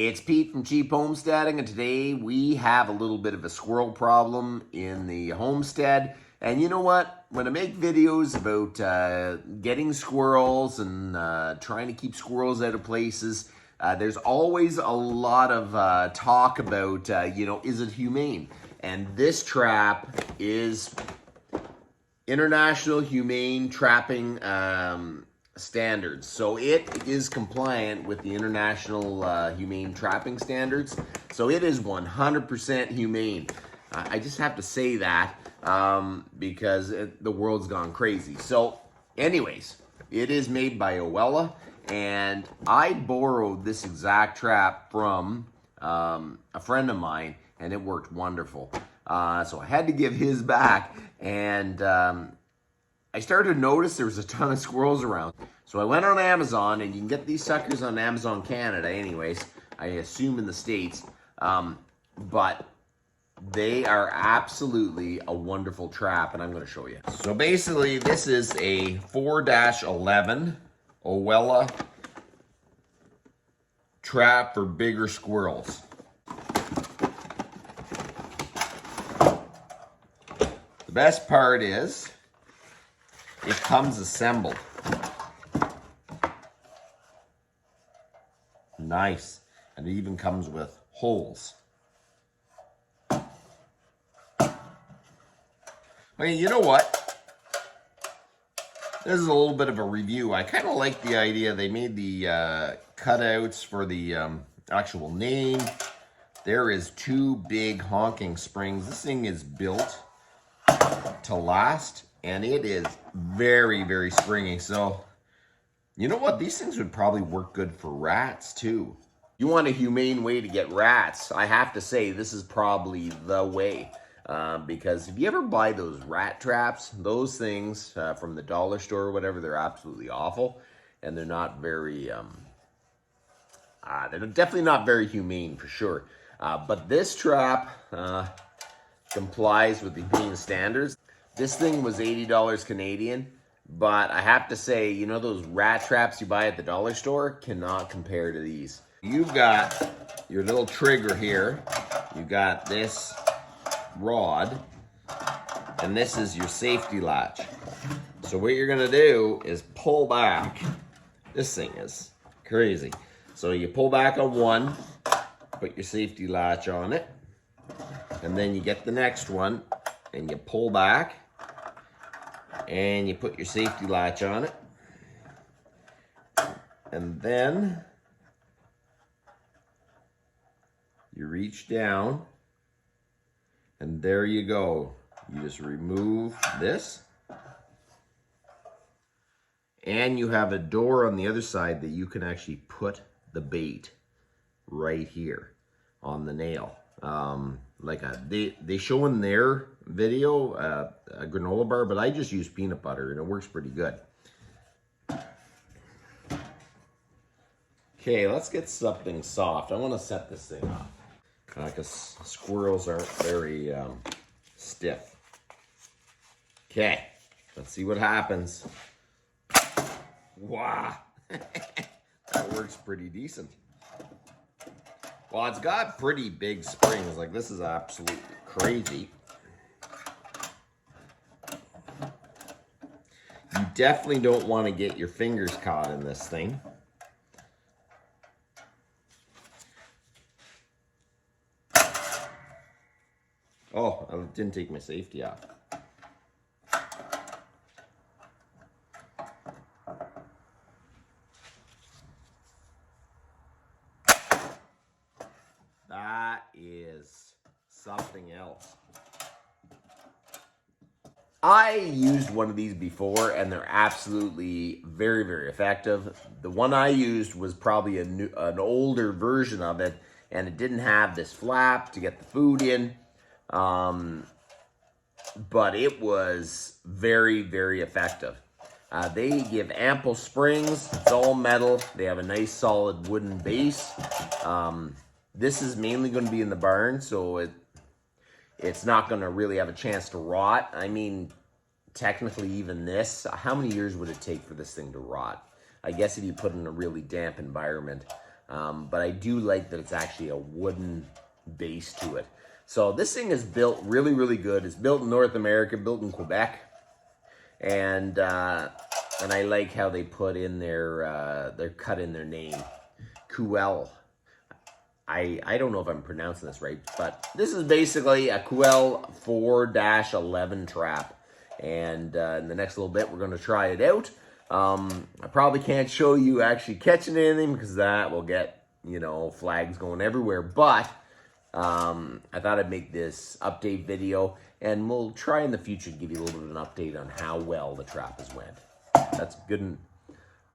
It's Pete from Cheap Homesteading, and today we have a little bit of a squirrel problem in the homestead. And you know what? When I make videos about getting squirrels and trying to keep squirrels out of places, there's always a lot of talk about, is it humane? And this trap is International Humane Trapping standards. So it is compliant with the International Humane Trapping Standards. So it is 100% humane. I just have to say that because the world's gone crazy. So anyways, it is made by Ouell, and I borrowed this exact trap from a friend of mine, and it worked wonderful. So I had to give his back, and I started to notice there was a ton of squirrels around. So I went on Amazon, and you can get these suckers on Amazon Canada anyways, I assume in the States, but they are absolutely a wonderful trap, and I'm going to show you. So basically, this is a 4-11 Ouell trap for bigger squirrels. The best part is, it comes assembled. Nice. And it even comes with holes. I mean, you know what? This is a little bit of a review. I kind of like the idea. They made the cutouts for the actual name. There is 2 big honking springs. This thing is built to last, and it is very, very springy. So, you know what? These things would probably work good for rats too. You want a humane way to get rats, I have to say this is probably the way. Because if you ever buy those rat traps, those things from the dollar store or whatever, they're absolutely awful. And they're not very, they're definitely not very humane for sure. But this trap complies with the humane standards. This thing was $80 Canadian, but I have to say, you know, those rat traps you buy at the dollar store cannot compare to these. You've got your little trigger here. You've got this rod, and this is your safety latch. So what you're gonna do is pull back. This thing is crazy. So you pull back on one, put your safety latch on it, and then you get the next one, and you pull back, and you put your safety latch on it, and then you reach down, and there you go. You just remove this, and you have a door on the other side that you can actually put the bait right here on the nail. They show in their video a granola bar, but I just use peanut butter, and it works pretty good. Okay, let's get something soft. I want to set this thing up because squirrels aren't very stiff. Okay, let's see what happens. Wow, that works pretty decent. Well, it's got pretty big springs. Like, this is absolutely crazy. You definitely don't want to get your fingers caught in this thing. Oh, I didn't take my safety off. That is something else. I used one of these before, and they're absolutely very, very effective. The one I used was probably an older version of it, and it didn't have this flap to get the food in. But it was very, very effective. They give ample springs. It's all metal. They have a nice solid wooden base. This is mainly going to be in the barn, so it's not going to really have a chance to rot. I mean, technically even this, how many years would it take for this thing to rot? I guess if you put it in a really damp environment. but I do like that it's actually a wooden base to it. So this thing is built really, really good. It's built in North America, built in Quebec, and I like how they put in their cut in their name, Ouell. I don't know if I'm pronouncing this right, but this is basically a Ouell 4-11 trap. And in the next little bit, we're going to try it out. I probably can't show you actually catching anything because that will get, you know, flags going everywhere. But I thought I'd make this update video, and we'll try in the future to give you a little bit of an update on how well the trap has went. That's good.